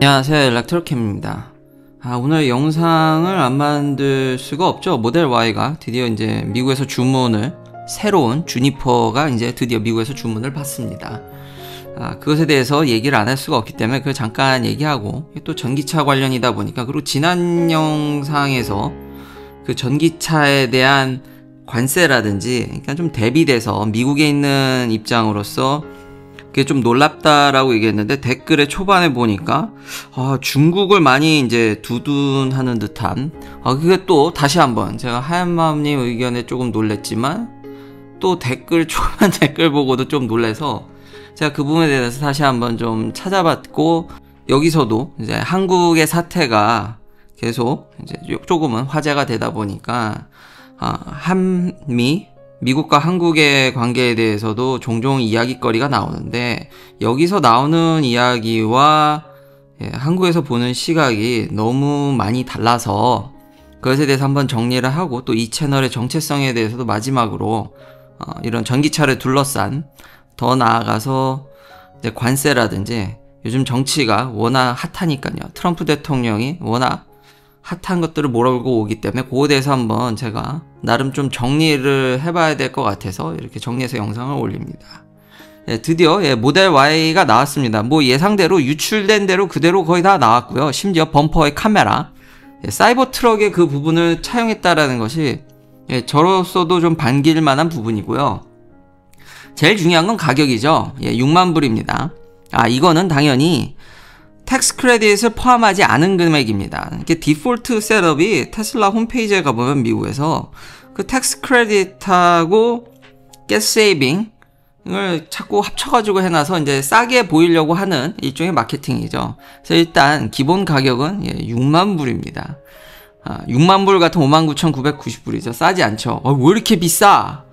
안녕하세요, 엘렉트로캠입니다. 오늘 영상을 안 만들 수가 없죠. 모델 Y가 드디어 이제 미국에서 주문을, 새로운 주니퍼가 이제 드디어 미국에서 주문을 받습니다. 그것에 대해서 얘기를 안 할 수가 없기 때문에 그걸 잠깐 얘기하고, 또 전기차 관련이다 보니까, 그리고 지난 영상에서 그 전기차에 대한 관세라든지, 그러니까 좀 대비돼서 미국에 있는 입장으로서 그게 좀 놀랍다라고 얘기했는데, 댓글에 초반에 보니까 중국을 많이 이제 두둔하는 듯한, 그게 또 다시 한번 제가 하얀마음님 의견에 조금 놀랬지만, 또 댓글 초반 댓글 보고도 좀 놀래서 제가 그 부분에 대해서 다시 한번 좀 찾아봤고, 여기서도 이제 한국의 사태가 계속 이제 조금은 화제가 되다 보니까 미국과 한국의 관계에 대해서도 종종 이야기거리가 나오는데, 여기서 나오는 이야기와 한국에서 보는 시각이 너무 많이 달라서 그것에 대해서 한번 정리를 하고, 또 이 채널의 정체성에 대해서도 마지막으로 이런 전기차를 둘러싼, 더 나아가서 이제 관세라든지, 요즘 정치가 워낙 핫하니까요. 트럼프 대통령이 워낙 핫한 것들을 몰아오고 오기 때문에 그거에 대해서 한번 제가 나름 좀 정리를 해봐야 될 것 같아서 이렇게 정리해서 영상을 올립니다. 드디어 모델 Y가 나왔습니다. 뭐 예상대로 유출된 대로 그대로 거의 다 나왔고요. 심지어 범퍼의 카메라, 사이버 트럭의 그 부분을 차용했다라는 것이 저로서도 좀 반길 만한 부분이고요. 제일 중요한 건 가격이죠. 6만 불입니다. 이거는 당연히 텍스 크레딧을 포함하지 않은 금액입니다. 이렇게 디폴트 셋업이 테슬라 홈페이지에 가보면 미국에서 그 텍스 크레딧하고 가스 세이빙을 자꾸 합쳐가지고 해놔서 이제 싸게 보이려고 하는 일종의 마케팅이죠. 그래서 일단 기본 가격은 6만 불입니다. 6만 불 같은 59,990불이죠. 싸지 않죠. 왜 이렇게 비싸?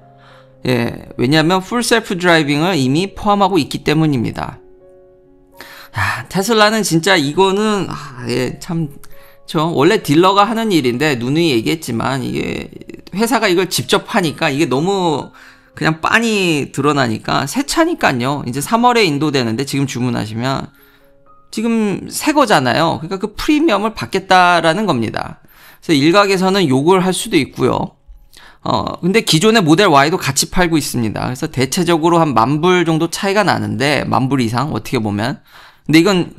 왜냐하면 풀 셀프 드라이빙을 이미 포함하고 있기 때문입니다. 테슬라는 진짜 이거는 원래 딜러가 하는 일인데, 누누이 얘기했지만 이게 회사가 이걸 직접 하니까 이게 너무 그냥 빤히 드러나니까, 새 차니까요. 이제 3월에 인도되는데 지금 주문하시면 지금 새 거잖아요. 그러니까 그 프리미엄을 받겠다라는 겁니다. 그래서 일각에서는 욕을 할 수도 있고요. 근데 기존의 모델 Y도 같이 팔고 있습니다. 그래서 대체적으로 한 10,000불 정도 차이가 나는데, 10,000불 이상 어떻게 보면. 근데 이건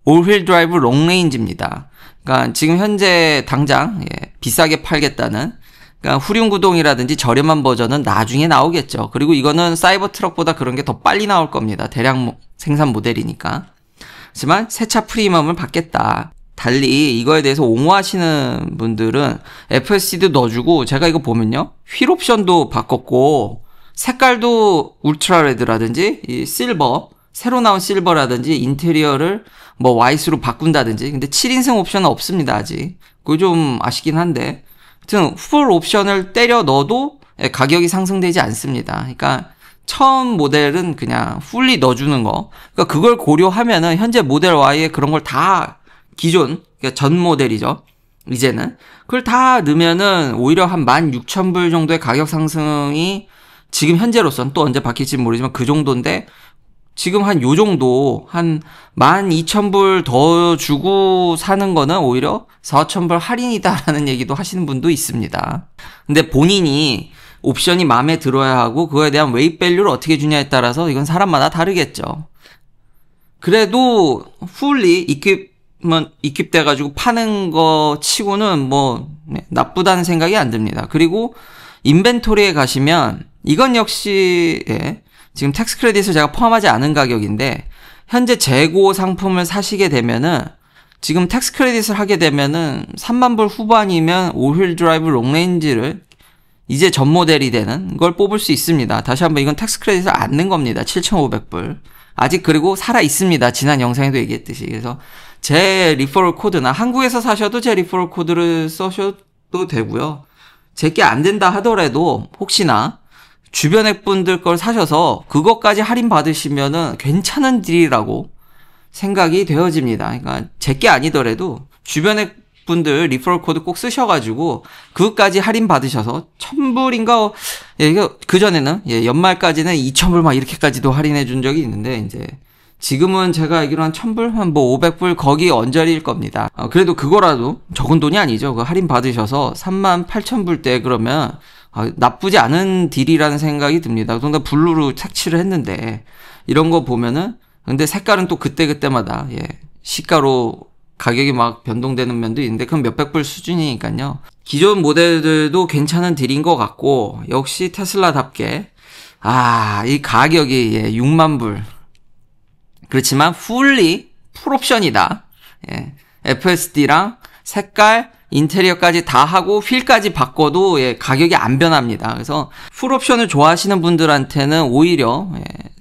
올휠 드라이브 롱레인지입니다. 그러니까 지금 현재 당장 비싸게 팔겠다는, 그러니까 후륜구동이라든지 저렴한 버전은 나중에 나오겠죠. 그리고 이거는 사이버 트럭보다 그런 게 더 빨리 나올 겁니다. 대량 생산 모델이니까. 하지만 새차 프리미엄을 받겠다. 달리 이거에 대해서 옹호하시는 분들은 FSC도 넣어주고, 제가 이거 보면요, 휠 옵션도 바꿨고, 색깔도 울트라 레드라든지 이 실버, 새로 나온 실버라든지 인테리어를 뭐 화이트로 바꾼다든지. 근데 7인승 옵션은 없습니다, 아직. 그거 좀 아쉽긴 한데, 하여튼 풀 옵션을 때려 넣어도 가격이 상승되지 않습니다. 그러니까 처음 모델은 그냥 풀리 넣어주는 거, 그러니까 그걸 고려하면은 현재 모델 Y에 그런 걸 다, 기존, 그러니까 전 모델이죠, 이제는 그걸 다 넣으면은 오히려 한 16,000불 정도의 가격 상승이 지금 현재로선, 또 언제 바뀔지 모르지만 그 정도인데, 지금 한 요 정도, 한 12,000불 더 주고 사는 거는 오히려 4,000불 할인이다라는 얘기도 하시는 분도 있습니다. 근데 본인이 옵션이 마음에 들어야 하고, 그거에 대한 웨이트 밸류를 어떻게 주냐에 따라서 이건 사람마다 다르겠죠. 그래도 풀리 이킵돼가지고 파는 거 치고는 뭐 나쁘다는 생각이 안 듭니다. 그리고 인벤토리에 가시면 이건 역시 지금 텍스 크레딧을 제가 포함하지 않은 가격인데, 현재 재고 상품을 사시게 되면은, 지금 텍스 크레딧을 하게 되면은 30,000불 후반이면 올휠 드라이브 롱레인지를 이제 전 모델이 되는 걸 뽑을 수 있습니다. 다시 한번 이건 텍스 크레딧을 안 낸 겁니다. 7,500불. 아직 그리고 살아 있습니다. 지난 영상에도 얘기했듯이. 그래서 제 리퍼럴 코드나, 한국에서 사셔도 제 리퍼럴 코드를 써셔도 되고요. 제게 안 된다 하더라도 혹시나 주변의 분들 걸 사셔서 그것까지 할인 받으시면은 괜찮은 딜이라고 생각이 되어집니다. 그러니까 제게 아니더라도 주변의 분들 리퍼럴 코드 꼭 쓰셔가지고 그것까지 할인 받으셔서 1,000불인가, 이거 그전에는 연말까지는 2,000불 막 이렇게까지도 할인해 준 적이 있는데, 이제 지금은 제가 알기로 한 1000불, 한 뭐 500불 거기 언저리일 겁니다. 그래도 그거라도 적은 돈이 아니죠. 그 할인 받으셔서 38,000불대 그러면 나쁘지 않은 딜이라는 생각이 듭니다. 더군다나 블루로 색칠을 했는데 이런 거 보면은 근데 색깔은 또 그때그때마다 시가로 가격이 막 변동되는 면도 있는데 그건 몇백 불 수준이니까요. 기존 모델들도 괜찮은 딜인 것 같고 역시 테슬라답게 이 가격이 6만 불 그렇지만 풀옵션이다. FSD랑 색깔, 인테리어까지 다 하고 휠까지 바꿔도 가격이 안 변합니다. 그래서 풀옵션을 좋아하시는 분들한테는 오히려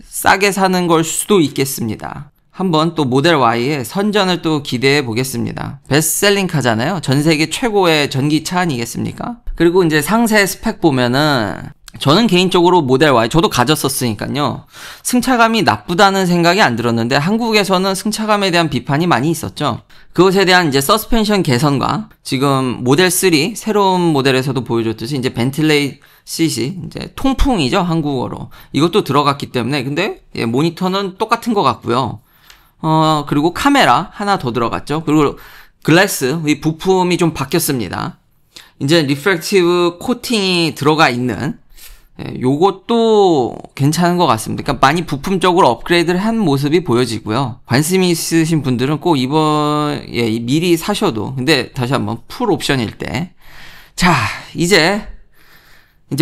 싸게 사는 걸 수도 있겠습니다. 한번 또 모델 Y의 선전을 또 기대해 보겠습니다. 베스트셀링 카잖아요. 전 세계 최고의 전기차 아니겠습니까? 그리고 이제 상세 스펙 보면은 저는 개인적으로 모델 Y 저도 가졌었으니까요. 승차감이 나쁘다는 생각이 안 들었는데 한국에서는 승차감에 대한 비판이 많이 있었죠. 그것에 대한 이제 서스펜션 개선과 지금 모델 3 새로운 모델에서도 보여줬듯이 이제 벤틀레이 시시 이제 통풍이죠, 한국어로. 이것도 들어갔기 때문에 근데 모니터는 똑같은 것 같고요. 그리고 카메라 하나 더 들어갔죠. 그리고 글래스 이 부품이 좀 바뀌었습니다. 이제 리프렉티브 코팅이 들어가 있는 요것도 괜찮은 것 같습니다. 그러니까 많이 부품적으로 업그레이드를 한 모습이 보여지고요. 관심 있으신 분들은 꼭 미리 사셔도 근데 다시 한번 풀 옵션일 때 자 이제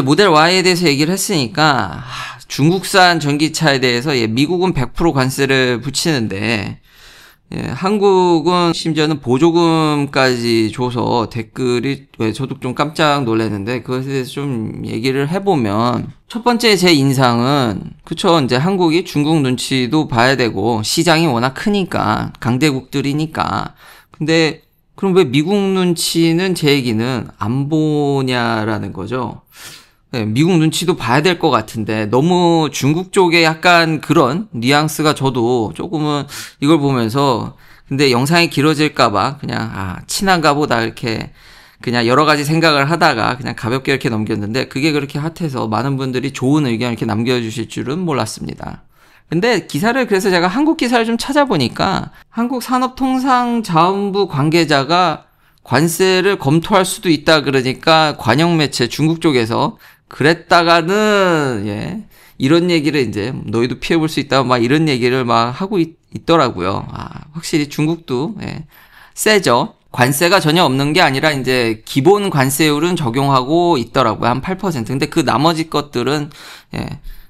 모델 Y에 대해서 얘기를 했으니까 중국산 전기차에 대해서 미국은 100% 관세를 붙이는데 한국은 심지어는 보조금까지 줘서 댓글이 저도 좀 깜짝 놀랐는데 그것에 대해서 좀 얘기를 해보면 첫 번째 제 인상은 그쵸 이제 한국이 중국 눈치도 봐야 되고 시장이 워낙 크니까 강대국들이니까 근데 그럼 왜 미국 눈치는 제 얘기는 안 보냐라는 거죠. 미국 눈치도 봐야 될 것 같은데 너무 중국 쪽에 약간 그런 뉘앙스가 저도 조금은 이걸 보면서 근데 영상이 길어질까봐 그냥 친한가 보다 이렇게 그냥 여러 가지 생각을 하다가 그냥 가볍게 이렇게 넘겼는데 그게 그렇게 핫해서 많은 분들이 좋은 의견 이렇게 남겨주실 줄은 몰랐습니다. 근데 기사를 그래서 제가 한국 기사를 좀 찾아보니까 한국산업통상자원부 관계자가 관세를 검토할 수도 있다 그러니까 관영 매체 중국 쪽에서 그랬다가는 이런 얘기를 이제 너희도 피해볼 수 있다 막 이런 얘기를 막 하고 있더라고요. 확실히 중국도 세죠. 관세가 전혀 없는 게 아니라 이제 기본 관세율은 적용하고 있더라고요. 한 8%. 근데 그 나머지 것들은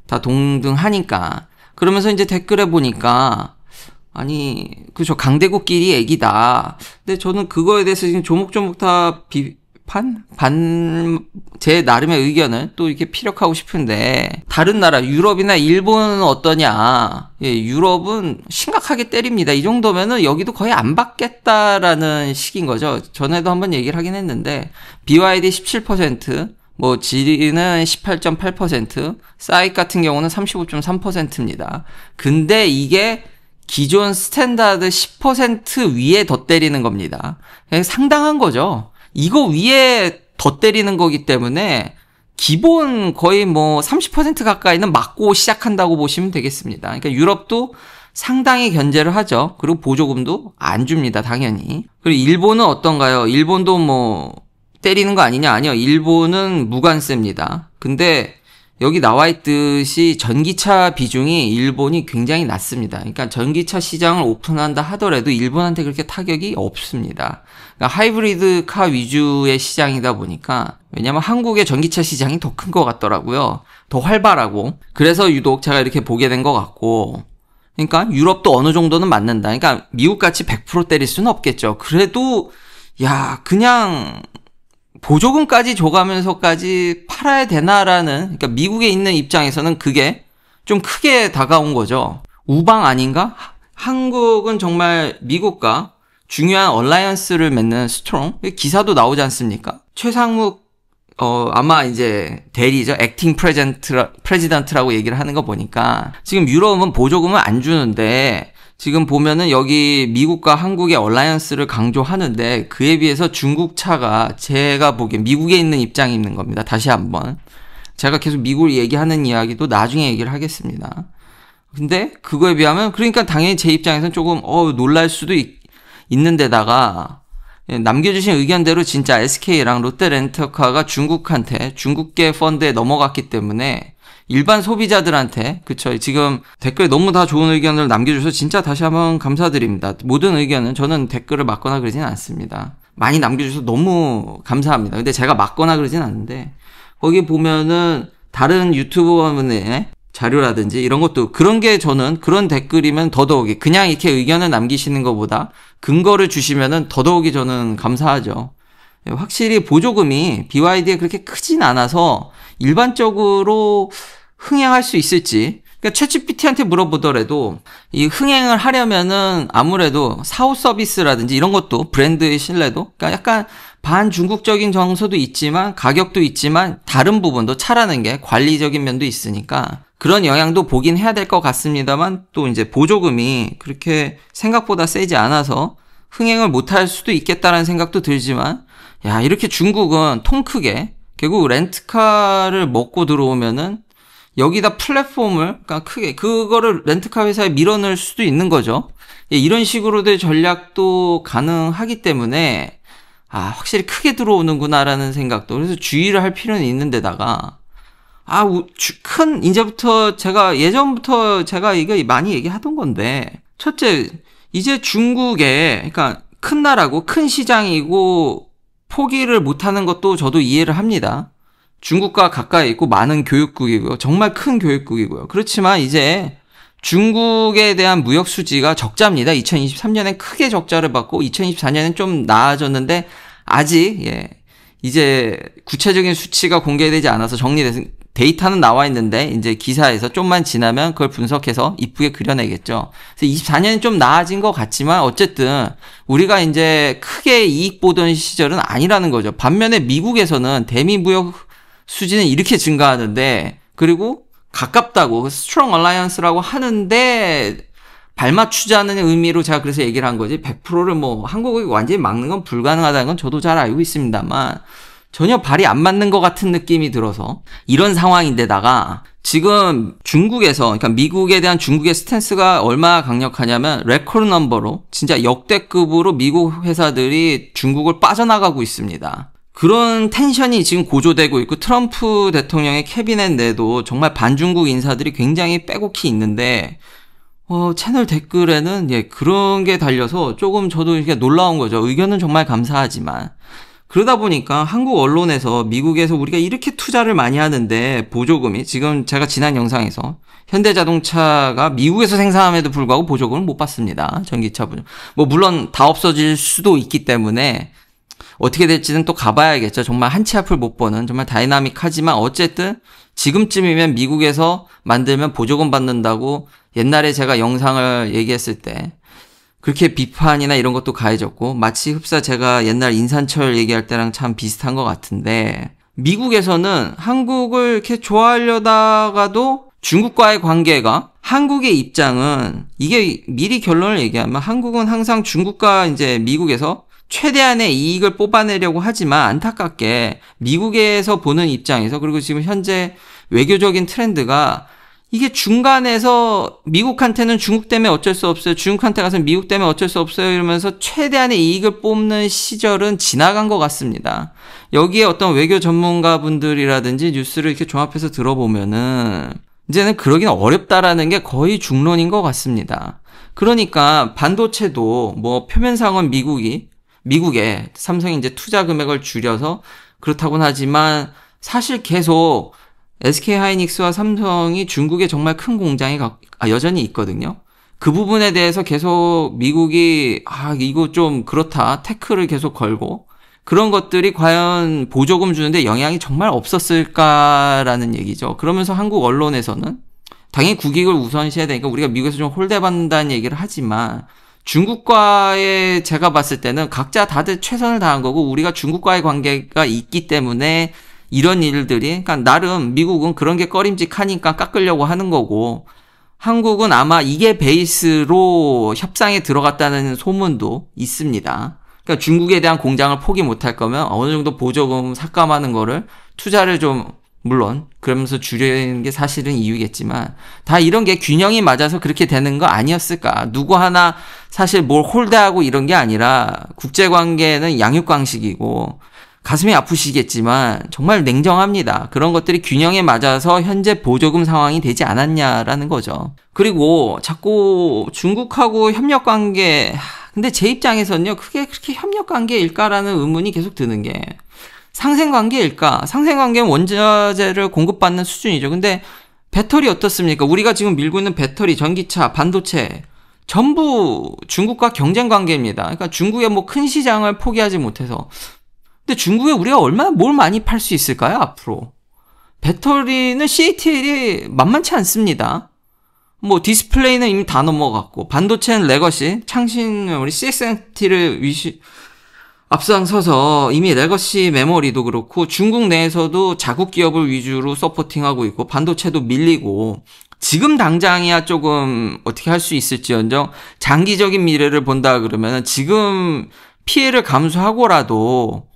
다 동등하니까. 그러면서 이제 댓글에 보니까 그죠 강대국끼리 얘기다. 근데 저는 그거에 대해서 지금 조목조목 다 제 나름의 의견을 또 이렇게 피력하고 싶은데 다른 나라 유럽이나 일본은 어떠냐. 유럽은 심각하게 때립니다. 이 정도면은 여기도 거의 안 받겠다라는 식인 거죠. 전에도 한번 얘기를 하긴 했는데 BYD 17% 뭐 지리는 18.8% 사이트 같은 경우는 35.3%입니다. 근데 이게 기존 스탠다드 10% 위에 더 때리는 겁니다. 상당한 거죠. 이거 위에 더 때리는 거기 때문에 기본 거의 뭐 30% 가까이는 맞고 시작한다고 보시면 되겠습니다. 그러니까 유럽도 상당히 견제를 하죠. 그리고 보조금도 안 줍니다, 당연히. 그리고 일본은 어떤가요? 일본도 뭐 때리는 거 아니냐? 아니요. 일본은 무관세입니다. 근데 여기 나와 있듯이 전기차 비중이 일본이 굉장히 낮습니다. 그러니까 전기차 시장을 오픈한다 하더라도 일본한테 그렇게 타격이 없습니다. 그러니까 하이브리드 카 위주의 시장이다 보니까 왜냐면 한국의 전기차 시장이 더 큰 것 같더라고요. 더 활발하고. 그래서 유독 제가 이렇게 보게 된 것 같고 그러니까 유럽도 어느 정도는 맞는다. 그러니까 미국같이 100% 때릴 수는 없겠죠. 그래도 그냥 보조금까지 줘가면서까지 팔아야 되나라는 그러니까 미국에 있는 입장에서는 그게 좀 크게 다가온 거죠. 우방 아닌가? 한국은 정말 미국과 중요한 얼라이언스를 맺는 스트롱 기사도 나오지 않습니까? 최상무 아마 이제 대리죠. 액팅 프레지던트라고 얘기를 하는 거 보니까 지금 유럽은 보조금을 안 주는데 지금 보면은 여기 미국과 한국의 얼라이언스를 강조하는데 그에 비해서 중국 차가 제가 보기엔 미국에 있는 입장이 있는 겁니다. 다시 한번. 제가 계속 미국을 얘기하는 이야기도 나중에 얘기를 하겠습니다. 근데 그거에 비하면 그러니까 당연히 제 입장에서는 조금 놀랄 수도 있는데다가 남겨주신 의견대로 진짜 SK랑 롯데렌터카가 중국계 펀드에 넘어갔기 때문에 일반 소비자들한테 그쵸 지금 댓글에 너무 다 좋은 의견을 남겨주셔서 진짜 다시 한번 감사드립니다. 모든 의견은 저는 댓글을 막거나 그러진 않습니다. 많이 남겨주셔서 너무 감사합니다. 근데 제가 막거나 그러진 않는데 거기 보면은 다른 유튜버분의 자료라든지 이런 것도 그런 게 저는 그런 댓글이면 더더욱이 그냥 이렇게 의견을 남기시는 것보다 근거를 주시면은 더더욱이 저는 감사하죠. 확실히 보조금이 BYD에 그렇게 크진 않아서 일반적으로 흥행할 수 있을지 그러니까 챗GPT한테 물어보더라도 이 흥행을 하려면은 아무래도 사후 서비스라든지 이런 것도 브랜드의 신뢰도 그러니까 약간 반중국적인 정서도 있지만 가격도 있지만 다른 부분도 차라는 게 관리적인 면도 있으니까 그런 영향도 보긴 해야 될 것 같습니다만 또 이제 보조금이 그렇게 생각보다 세지 않아서 흥행을 못할 수도 있겠다라는 생각도 들지만 야 이렇게 중국은 통 크게 결국 렌트카를 먹고 들어오면은 여기다 플랫폼을 그러니까 크게 그거를 렌트카 회사에 밀어넣을 수도 있는 거죠. 이런 식으로의 전략도 가능하기 때문에 확실히 크게 들어오는구나라는 생각도 그래서 주의를 할 필요는 있는데다가 이제부터 예전부터 제가 이거 많이 얘기하던 건데 첫째 이제 중국에 그러니까 큰 나라고 큰 시장이고 포기를 못하는 것도 저도 이해를 합니다. 중국과 가까이 있고 많은 교육국이고요. 정말 큰 교육국이고요. 그렇지만 이제 중국에 대한 무역 수지가 적자입니다. 2023년엔 크게 적자를 받고 2024년엔 좀 나아졌는데 아직 이제 구체적인 수치가 공개되지 않아서 정리돼서 데이터는 나와 있는데 이제 기사에서 좀만 지나면 그걸 분석해서 이쁘게 그려내겠죠. 그래서 24년은 좀 나아진 것 같지만 어쨌든 우리가 이제 크게 이익 보던 시절은 아니라는 거죠. 반면에 미국에서는 대미 무역 수지는 이렇게 증가하는데 그리고 가깝다고 스트롱 얼라이언스라고 하는데 발맞추자는 의미로 제가 그래서 얘기를 한 거지 100%를 한국이 완전히 막는 건 불가능하다는 건 저도 잘 알고 있습니다만 전혀 발이 안 맞는 것 같은 느낌이 들어서 이런 상황인데다가 지금 중국에서 그러니까 미국에 대한 중국의 스탠스가 얼마나 강력하냐면 레코드 넘버로 진짜 역대급으로 미국 회사들이 중국을 빠져나가고 있습니다. 그런 텐션이 지금 고조되고 있고 트럼프 대통령의 캐비넷 내도 정말 반중국 인사들이 굉장히 빼곡히 있는데 채널 댓글에는 그런 게 달려서 조금 저도 이렇게 놀라운 거죠. 의견은 정말 감사하지만 그러다 보니까 한국 언론에서 미국에서 우리가 이렇게 투자를 많이 하는데 보조금이 지금 제가 지난 영상에서 현대자동차가 미국에서 생산함에도 불구하고 보조금을 못 받습니다. 전기차 보조금. 물론 다 없어질 수도 있기 때문에 어떻게 될지는 또 가봐야겠죠. 정말 한 치 앞을 못 보는 정말 다이나믹하지만 어쨌든 지금쯤이면 미국에서 만들면 보조금 받는다고 옛날에 제가 영상을 얘기했을 때 그렇게 비판이나 이런 것도 가해졌고 마치 흡사 제가 옛날 인산철 얘기할 때랑 참 비슷한 것 같은데 미국에서는 한국을 이렇게 좋아하려다가도 중국과의 관계가 한국의 입장은 이게 미리 결론을 얘기하면 한국은 항상 중국과 이제 미국에서 최대한의 이익을 뽑아내려고 하지만 안타깝게 미국에서 보는 입장에서 그리고 지금 현재 외교적인 트렌드가 이게 중간에서 미국한테는 중국 때문에 어쩔 수 없어요. 중국한테 가서 미국 때문에 어쩔 수 없어요. 이러면서 최대한의 이익을 뽑는 시절은 지나간 것 같습니다. 여기에 어떤 외교 전문가분들이라든지 뉴스를 이렇게 종합해서 들어보면은 이제는 그러기는 어렵다라는 게 거의 중론인 것 같습니다. 그러니까 반도체도 표면상은 미국에 삼성이 이제 투자 금액을 줄여서 그렇다고는 하지만 사실 계속 SK하이닉스와 삼성이 중국에 정말 큰 공장이 여전히 있거든요. 그 부분에 대해서 계속 미국이 이거 좀 그렇다 태클을 계속 걸고 그런 것들이 과연 보조금 주는데 영향이 정말 없었을까라는 얘기죠. 그러면서 한국 언론에서는 당연히 국익을 우선시해야 되니까 우리가 미국에서 좀 홀대받는다는 얘기를 하지만 중국과의 제가 봤을 때는 각자 다들 최선을 다한 거고 우리가 중국과의 관계가 있기 때문에 이런 일들이 그러니까 나름 미국은 그런 게 꺼림직하니까 깎으려고 하는 거고 한국은 아마 이게 베이스로 협상에 들어갔다는 소문도 있습니다. 그러니까 중국에 대한 공장을 포기 못할 거면 어느 정도 보조금 삭감하는 거를 투자를 좀 물론 그러면서 줄이는 게 사실은 이유겠지만 다 이런 게 균형이 맞아서 그렇게 되는 거 아니었을까. 누구 하나 사실 뭘 홀대하고 이런 게 아니라 국제관계는 양육강식이고 가슴이 아프시겠지만 정말 냉정합니다. 그런 것들이 균형에 맞아서 현재 보조금 상황이 되지 않았냐라는 거죠. 그리고 자꾸 중국하고 협력관계, 근데 제 입장에서는요, 그게 그렇게 협력관계일까라는 의문이 계속 드는 게 상생관계일까? 상생관계는 원자재를 공급받는 수준이죠. 근데 배터리 어떻습니까? 우리가 지금 밀고 있는 배터리, 전기차, 반도체 전부 중국과 경쟁 관계입니다. 그러니까 중국의 뭐 큰 시장을 포기하지 못해서. 근데 중국에 우리가 얼마나 뭘 많이 팔 수 있을까요, 앞으로? 배터리는 CATL이 만만치 않습니다. 뭐 디스플레이는 이미 다 넘어갔고, 반도체는 레거시, 창신 우리 CXMT를 앞장서서 이미 레거시 메모리도 그렇고 중국 내에서도 자국 기업을 위주로 서포팅하고 있고 반도체도 밀리고 지금 당장이야 조금 어떻게 할 수 있을지언정 장기적인 미래를 본다 그러면 지금 피해를 감수하고라도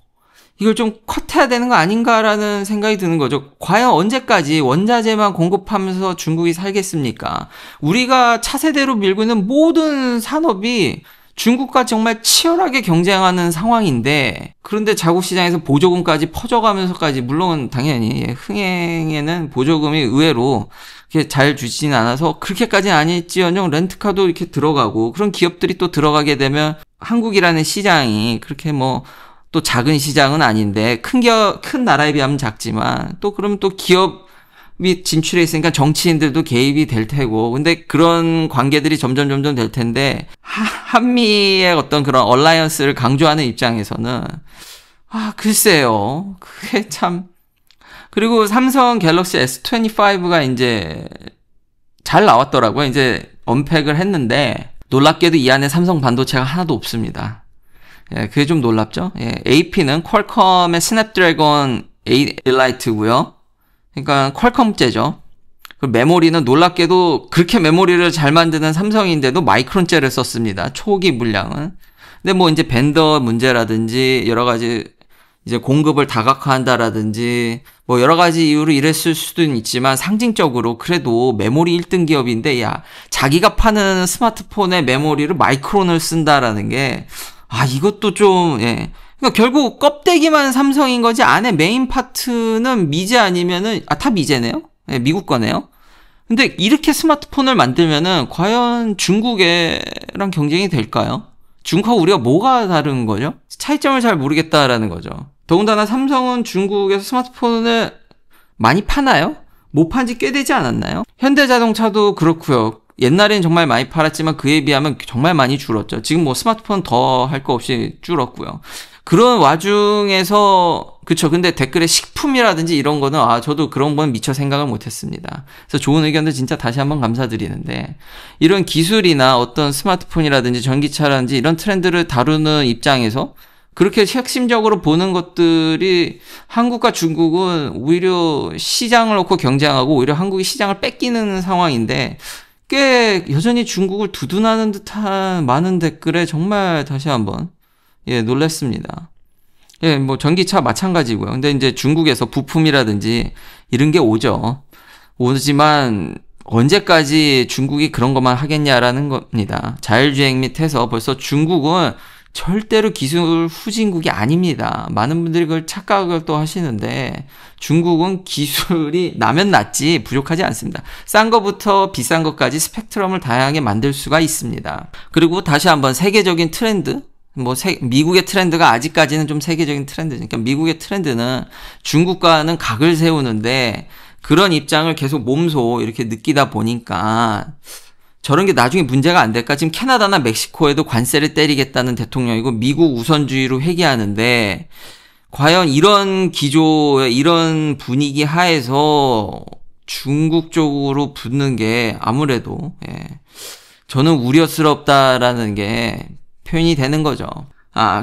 이걸 좀 컷해야 되는 거 아닌가라는 생각이 드는 거죠. 과연 언제까지 원자재만 공급하면서 중국이 살겠습니까? 우리가 차세대로 밀고 있는 모든 산업이 중국과 정말 치열하게 경쟁하는 상황인데 그런데 자국 시장에서 보조금까지 퍼져가면서까지 물론 당연히 흥행에는 보조금이 의외로 이렇게 잘 주지는 않아서 그렇게까지는 아닐지언정 렌트카도 이렇게 들어가고 그런 기업들이 또 들어가게 되면 한국이라는 시장이 그렇게 뭐 또 작은 시장은 아닌데 큰 나라에 비하면 작지만 또 그러면 또 기업이 진출해 있으니까 정치인들도 개입이 될 테고 근데 그런 관계들이 점점 될 텐데 한미의 어떤 그런 얼라이언스를 강조하는 입장에서는 글쎄요 그게 참 그리고 삼성 갤럭시 S25가 이제 잘 나왔더라고요. 이제 언팩을 했는데 놀랍게도 이 안에 삼성 반도체가 하나도 없습니다. 예, 그게 좀 놀랍죠? 예, AP는 퀄컴의 스냅드래곤 8 엘라이트고요. 그러니까 퀄컴제죠. 메모리는 놀랍게도 그렇게 메모리를 잘 만드는 삼성인데도 마이크론제를 썼습니다. 초기 물량은. 근데 뭐 이제 벤더 문제라든지 여러 가지 이제 공급을 다각화한다라든지 뭐 여러 가지 이유로 이랬을 수도 있지만 상징적으로 그래도 메모리 1등 기업인데 자기가 파는 스마트폰의 메모리를 마이크론을 쓴다라는 게 이것도 좀, 예. 그러니까 결국 껍데기만 삼성인 거지 안에 메인 파트는 미제 아니면은, 다 미제네요? 예, 미국 거네요? 근데 이렇게 스마트폰을 만들면은 과연 중국이랑 경쟁이 될까요? 중국하고 우리가 뭐가 다른 거죠? 차이점을 잘 모르겠다라는 거죠. 더군다나 삼성은 중국에서 스마트폰을 많이 파나요? 못 판지 꽤 되지 않았나요? 현대자동차도 그렇고요. 옛날엔 정말 많이 팔았지만 그에 비하면 정말 많이 줄었죠. 지금 뭐 스마트폰 더 할 거 없이 줄었고요. 그런 와중에서 그쵸. 근데 댓글에 식품이라든지 이런 거는 저도 그런 건 미처 생각을 못했습니다. 그래서 좋은 의견들 진짜 다시 한번 감사드리는데 이런 기술이나 어떤 스마트폰이라든지 전기차라든지 이런 트렌드를 다루는 입장에서 그렇게 핵심적으로 보는 것들이 한국과 중국은 오히려 시장을 놓고 경쟁하고 오히려 한국이 시장을 뺏기는 상황인데 꽤 여전히 중국을 두둔하는 듯한 많은 댓글에 정말 다시 한번 놀랐습니다. 뭐 전기차 마찬가지고요. 근데 이제 중국에서 부품이라든지 이런 게 오지만 언제까지 중국이 그런 것만 하겠냐라는 겁니다. 자율주행 및 해서 벌써 중국은 절대로 기술 후진국이 아닙니다. 많은 분들이 그걸 착각을 또 하시는데 중국은 기술이 나면 낫지 부족하지 않습니다. 싼 거부터 비싼 것까지 스펙트럼을 다양하게 만들 수가 있습니다. 그리고 다시 한번 세계적인 트렌드 미국의 트렌드가 아직까지는 좀 세계적인 트렌드죠. 그러니까 미국의 트렌드는 중국과는 각을 세우는데 그런 입장을 계속 몸소 이렇게 느끼다 보니까 저런 게 나중에 문제가 안 될까? 지금 캐나다나 멕시코에도 관세를 때리겠다는 대통령이고 미국 우선주의로 회귀하는데 과연 이런 기조에 이런 분위기 하에서 중국 쪽으로 붙는 게 아무래도 저는 우려스럽다라는 게 표현이 되는 거죠.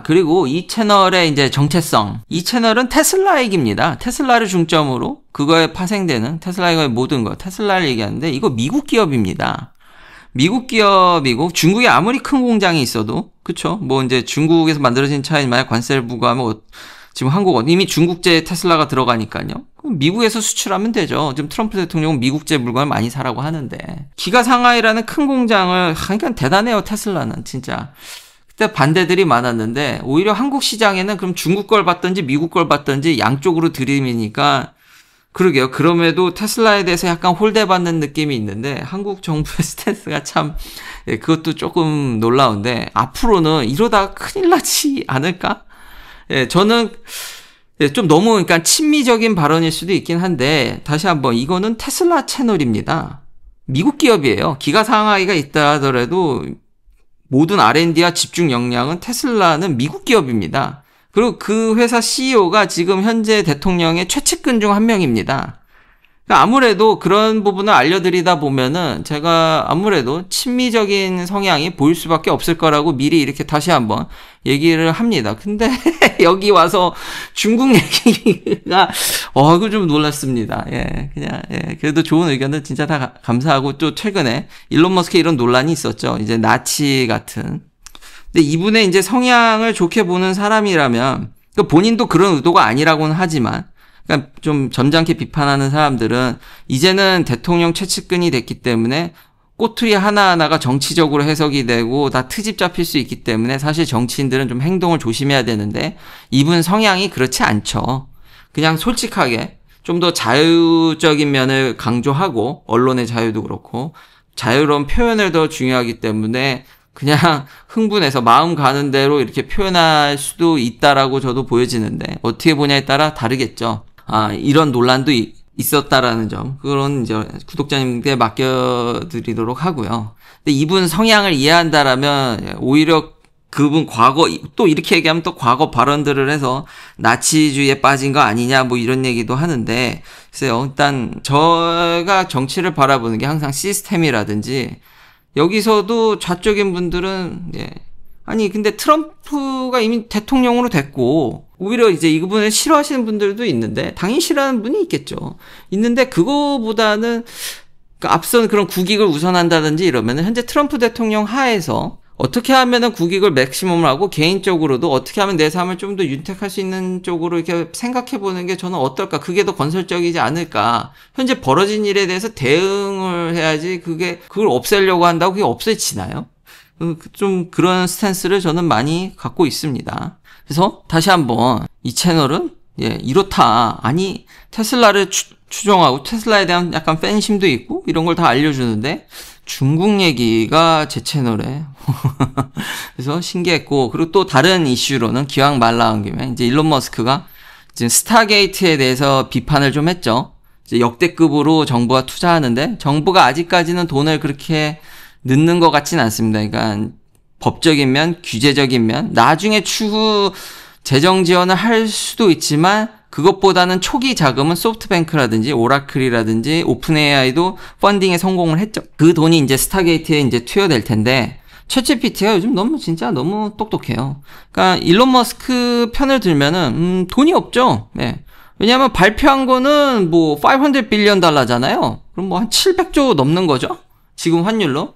그리고 이 채널의 이제 정체성. 이 채널은 테슬라 얘기입니다. 테슬라를 중점으로 그거에 파생되는 테슬라의 모든 거 테슬라를 얘기하는데 이거 미국 기업입니다. 미국 기업이고 중국에 아무리 큰 공장이 있어도 그쵸? 뭐 이제 중국에서 만들어진 차에 만약 관세를 부과하면 지금 한국은 이미 중국제 테슬라가 들어가니까요. 미국에서 수출하면 되죠. 지금 트럼프 대통령은 미국제 물건을 많이 사라고 하는데. 기가 상하이라는 큰 공장을, 그러니까 대단해요, 테슬라는 진짜. 그때 반대들이 많았는데 오히려 한국 시장에는 그럼 중국 걸 받든지 미국 걸 받든지 양쪽으로 들이미니까 그러게요. 그럼에도 테슬라에 대해서 약간 홀대받는 느낌이 있는데 한국 정부의 스탠스가 참 그것도 조금 놀라운데 앞으로는 이러다가 큰일 나지 않을까? 저는 좀 너무 그러니까 친미적인 발언일 수도 있긴 한데 다시 한번 이거는 테슬라 채널입니다. 미국 기업이에요. 기가 상하이가 있다 하더라도 모든 R&D와 집중 역량은 테슬라는 미국 기업입니다. 그리고 그 회사 CEO가 지금 현재 대통령의 최측근 중 한 명입니다. 그러니까 아무래도 그런 부분을 알려드리다 보면은 제가 아무래도 친미적인 성향이 보일 수밖에 없을 거라고 미리 이렇게 다시 한번 얘기를 합니다. 근데 여기 와서 중국 얘기가 그거 좀 놀랐습니다. 그래도 좋은 의견들 진짜 다 감사하고 또 최근에 일론 머스크 이런 논란이 있었죠. 이제 나치 같은. 근데 이분의 이제 성향을 좋게 보는 사람이라면 본인도 그런 의도가 아니라고는 하지만 그러니까 좀 점잖게 비판하는 사람들은 이제는 대통령 최측근이 됐기 때문에 꼬투리 하나하나가 정치적으로 해석이 되고 다 트집 잡힐 수 있기 때문에 사실 정치인들은 좀 행동을 조심해야 되는데 이분 성향이 그렇지 않죠. 그냥 솔직하게 좀 더 자유적인 면을 강조하고 언론의 자유도 그렇고 자유로운 표현을 더 중요하기 때문에 그냥 흥분해서 마음 가는 대로 이렇게 표현할 수도 있다라고 저도 보여지는데 어떻게 보냐에 따라 다르겠죠. 이런 논란도 있었다라는 점. 그런 이제 구독자님께 맡겨드리도록 하고요. 근데 이분 성향을 이해한다라면 오히려 그분 과거 또 이렇게 얘기하면 또 과거 발언들을 해서 나치주의에 빠진 거 아니냐 뭐 이런 얘기도 하는데 글쎄요. 일단 제가 정치를 바라보는 게 항상 시스템이라든지 여기서도 좌쪽인 분들은 아니 근데 트럼프가 이미 대통령으로 됐고 오히려 이제 이분을 싫어하시는 분들도 있는데 당연히 싫어하는 분이 있겠죠. 있는데 그거보다는 앞선 그런 국익을 우선한다든지 이러면은 현재 트럼프 대통령 하에서 어떻게 하면은 국익을 맥시멈을 하고 개인적으로도 어떻게 하면 내 삶을 좀 더 윤택할 수 있는 쪽으로 이렇게 생각해 보는 게 저는 어떨까? 그게 더 건설적이지 않을까? 현재 벌어진 일에 대해서 대응을 해야지 그걸 없애려고 한다고 그게 없어지나요? 좀 그런 스탠스를 저는 많이 갖고 있습니다. 그래서 다시 한번 이 채널은 이렇다. 아니 테슬라를 추종하고 테슬라에 대한 약간 팬심도 있고 이런 걸 다 알려주는데 중국 얘기가 제 채널에 그래서 신기했고 그리고 또 다른 이슈로는 기왕 말 나온 김에 이제 일론 머스크가 지금 스타게이트에 대해서 비판을 좀 했죠. 이제 역대급으로 정부가 투자하는데 정부가 아직까지는 돈을 그렇게 넣는 것 같진 않습니다. 그러니까 법적인 면, 규제적인 면, 나중에 추후 재정 지원을 할 수도 있지만 그것보다는 초기 자금은 소프트뱅크라든지 오라클이라든지 오픈AI도 펀딩에 성공을 했죠. 그 돈이 이제 스타게이트에 이제 투여될 텐데 챗GPT가 요즘 너무 똑똑해요. 그러니까 일론 머스크 편을 들면은 돈이 없죠. 왜냐하면 발표한 거는 뭐 $500 빌리언 달러잖아요. 그럼 뭐 한 700조 넘는 거죠. 지금 환율로.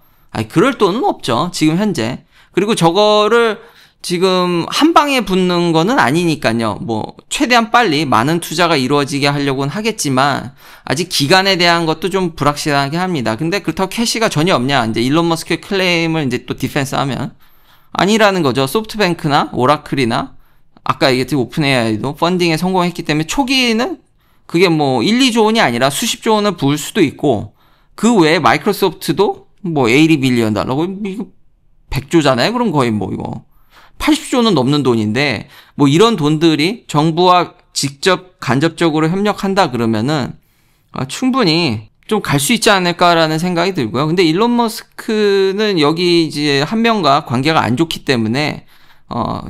그럴 돈은 없죠. 지금 현재. 그리고 저거를 지금 한 방에 붙는 거는 아니니까요. 뭐 최대한 빨리 많은 투자가 이루어지게 하려고는 하겠지만 아직 기간에 대한 것도 좀 불확실하게 합니다. 근데 그렇다고 캐시가 전혀 없냐? 이제 일론 머스크의 클레임을 이제 또 디펜스하면 아니라는 거죠. 소프트뱅크나 오라클이나 아까 얘기했듯이 오픈AI도 펀딩에 성공했기 때문에 초기에는 그게 뭐 1, 2조 원이 아니라 수십조 원을 부을 수도 있고 그 외에 마이크로소프트도 뭐 $80 빌리언 달러 이거 100조잖아요. 그럼 거의 뭐 이거 80조는 넘는 돈인데 뭐 이런 돈들이 정부와 직접 간접적으로 협력한다 그러면은 충분히 좀 갈 수 있지 않을까라는 생각이 들고요. 근데 일론 머스크는 여기 이제 한 명과 관계가 안 좋기 때문에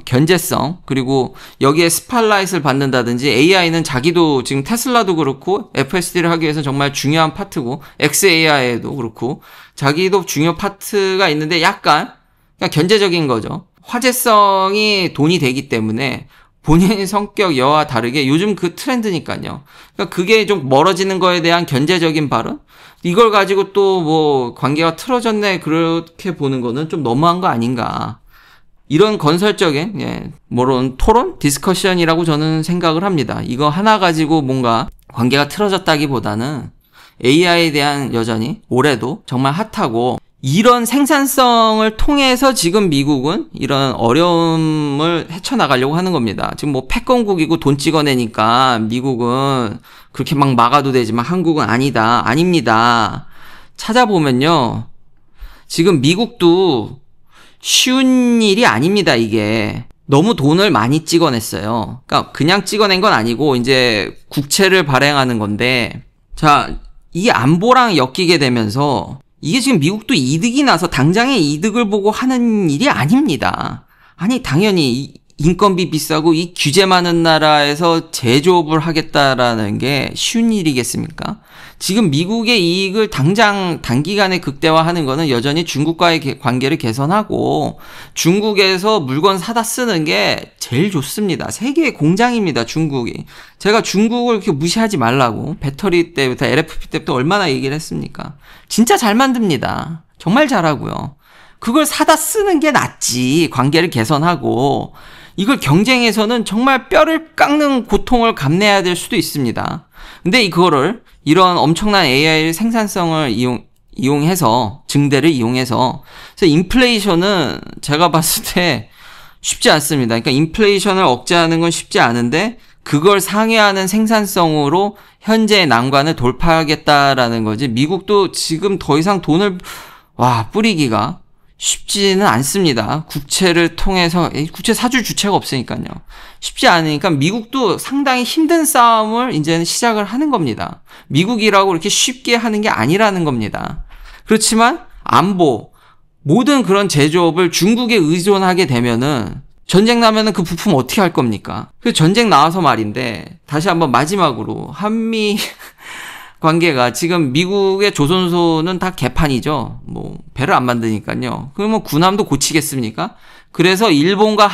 견제성 그리고 여기에 스팟라이트를 받는다든지 AI는 자기도 지금 테슬라도 그렇고 FSD를 하기 위해서 정말 중요한 파트고 XAI에도 그렇고 자기도 중요 파트가 있는데 약간 그냥 견제적인 거죠. 화제성이 돈이 되기 때문에 본인의 성격 여와 다르게 요즘 그 트렌드니까요. 그러니까 그게 좀 멀어지는 거에 대한 견제적인 발언? 이걸 가지고 또 뭐 관계가 틀어졌네 그렇게 보는 거는 좀 너무한 거 아닌가. 이런 건설적인 뭐론 토론, 디스커션이라고 저는 생각을 합니다. 이거 하나 가지고 뭔가 관계가 틀어졌다기보다는 AI에 대한 여전히 올해도 정말 핫하고, 이런 생산성을 통해서 지금 미국은 이런 어려움을 헤쳐나가려고 하는 겁니다. 지금 뭐 패권국이고 돈 찍어내니까 미국은 그렇게 막 막아도 되지만 한국은 아닙니다. 찾아보면요, 지금 미국도 쉬운 일이 아닙니다. 이게 너무 돈을 많이 찍어냈어요. 그러니까 그냥 찍어낸 건 아니고 이제 국채를 발행하는 건데, 자, 이게 안보랑 엮이게 되면서 이게 지금 미국도 이득이 나서 당장의 이득을 보고 하는 일이 아닙니다. 아니, 당연히 인건비 비싸고 이 규제 많은 나라에서 제조업을 하겠다라는 게 쉬운 일이겠습니까? 지금 미국의 이익을 당장 단기간에 극대화하는 거는 여전히 중국과의 관계를 개선하고 중국에서 물건 사다 쓰는 게 제일 좋습니다. 세계의 공장입니다, 중국이. 제가 중국을 그렇게 무시하지 말라고 배터리 때부터 LFP 때부터 얼마나 얘기를 했습니까? 진짜 잘 만듭니다. 정말 잘하고요. 그걸 사다 쓰는 게 낫지, 관계를 개선하고. 이걸 경쟁에서는 정말 뼈를 깎는 고통을 감내해야 될 수도 있습니다. 근데 이거를 이런 엄청난 AI 생산성을 이용해서, 증대를 이용해서, 그래서 인플레이션은 제가 봤을 때 쉽지 않습니다. 그러니까 인플레이션을 억제하는 건 쉽지 않은데 그걸 상회하는 생산성으로 현재의 난관을 돌파하겠다라는 거지. 미국도 지금 더 이상 돈을 뿌리기가 쉽지는 않습니다. 국채를 통해서, 국채 사줄 주체가 없으니까요. 쉽지 않으니까 미국도 상당히 힘든 싸움을 이제는 시작을 하는 겁니다. 미국이라고 이렇게 쉽게 하는 게 아니라는 겁니다. 그렇지만 안보, 모든 그런 제조업을 중국에 의존하게 되면은 전쟁 나면은 그 부품 어떻게 할 겁니까? 그 전쟁 나와서 말인데, 다시 한번 마지막으로 한미 관계가 지금 미국의 조선소는 다 개판이죠. 뭐 배를 안 만드니까요. 그러면 군함도 고치겠습니까? 그래서 일본과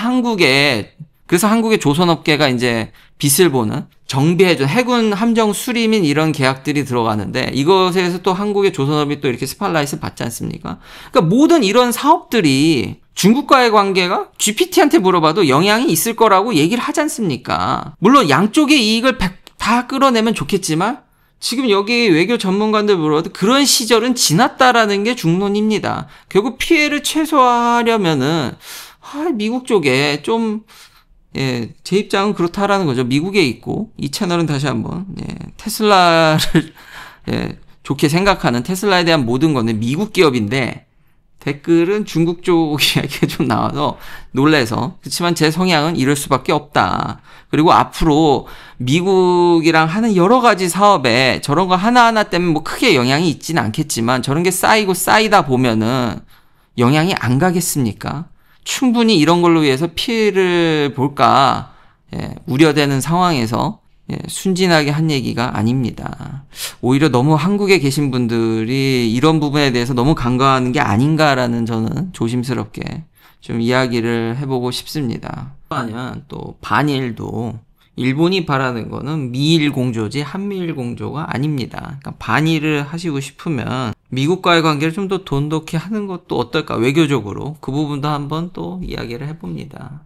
그래서 한국의 조선업계가 이제 빚을 보는, 정비해준 해군 함정 수리민 이런 계약들이 들어가는데, 이것에서 또 한국의 조선업이 또 이렇게 스팟라이트를 받지 않습니까? 그러니까 모든 이런 사업들이 중국과의 관계가 GPT한테 물어봐도 영향이 있을 거라고 얘기를 하지 않습니까? 물론 양쪽의 이익을 다 끌어내면 좋겠지만 지금 여기 외교 전문가들 물어도 그런 시절은 지났다라는 게 중론입니다. 결국 피해를 최소화하려면은 미국 쪽에 좀 제 입장은 그렇다라는 거죠. 미국에 있고, 이 채널은 다시 한번 테슬라를 좋게 생각하는, 테슬라에 대한 모든 거는 미국 기업인데 댓글은 중국 쪽 이야기가 좀 나와서 놀래서, 그렇지만 제 성향은 이럴 수밖에 없다. 그리고 앞으로 미국이랑 하는 여러 가지 사업에 저런 거 하나하나 때문에 뭐 크게 영향이 있지는 않겠지만 저런 게 쌓이다 보면은 영향이 안 가겠습니까? 충분히 이런 걸로 위해서 피해를 볼까 우려되는 상황에서 순진하게 한 얘기가 아닙니다. 오히려 너무 한국에 계신 분들이 이런 부분에 대해서 너무 간과하는 게 아닌가라는, 저는 조심스럽게 좀 이야기를 해보고 싶습니다. 아니면 또 반일도, 일본이 바라는 거는 미일 공조지 한미일 공조가 아닙니다. 그러니까 반일을 하시고 싶으면 미국과의 관계를 좀 더 돈독히 하는 것도 어떨까, 외교적으로. 그 부분도 한번 또 이야기를 해봅니다.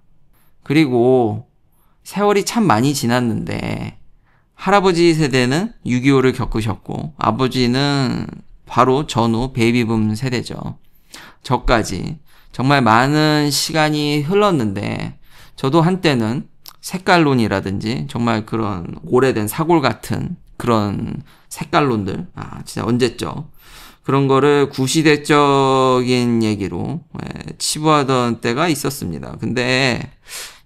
그리고 세월이 참 많이 지났는데 할아버지 세대는 6.25를 겪으셨고 아버지는 바로 전후 베이비붐 세대죠. 저까지 정말 많은 시간이 흘렀는데, 저도 한때는 색깔론이라든지 정말 그런 오래된 사골 같은 그런 색깔론들, 진짜 언제죠? 그런 거를 구시대적인 얘기로 치부하던 때가 있었습니다. 근데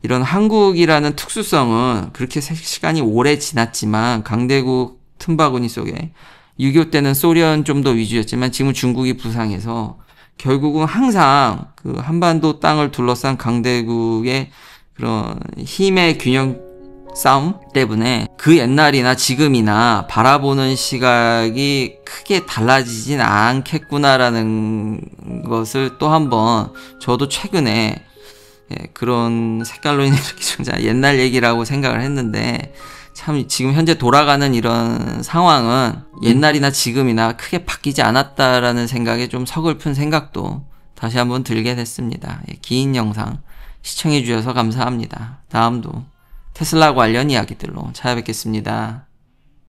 이런 한국이라는 특수성은 그렇게 시간이 오래 지났지만, 강대국 틈바구니 속에 6.25 때는 소련 좀 더 위주였지만 지금은 중국이 부상해서 결국은 항상 그 한반도 땅을 둘러싼 강대국의 그런 힘의 균형 싸움 때문에 그 옛날이나 지금이나 바라보는 시각이 크게 달라지진 않겠구나라는 것을 또 한번, 저도 최근에 그런 색깔로 인해 이렇게 좀 옛날 얘기라고 생각을 했는데, 참 지금 현재 돌아가는 이런 상황은 옛날이나 지금이나 크게 바뀌지 않았다라는 생각에 좀 서글픈 생각도 다시 한번 들게 됐습니다. 긴 영상 시청해주셔서 감사합니다. 다음도 테슬라 관련 이야기들로 찾아뵙겠습니다.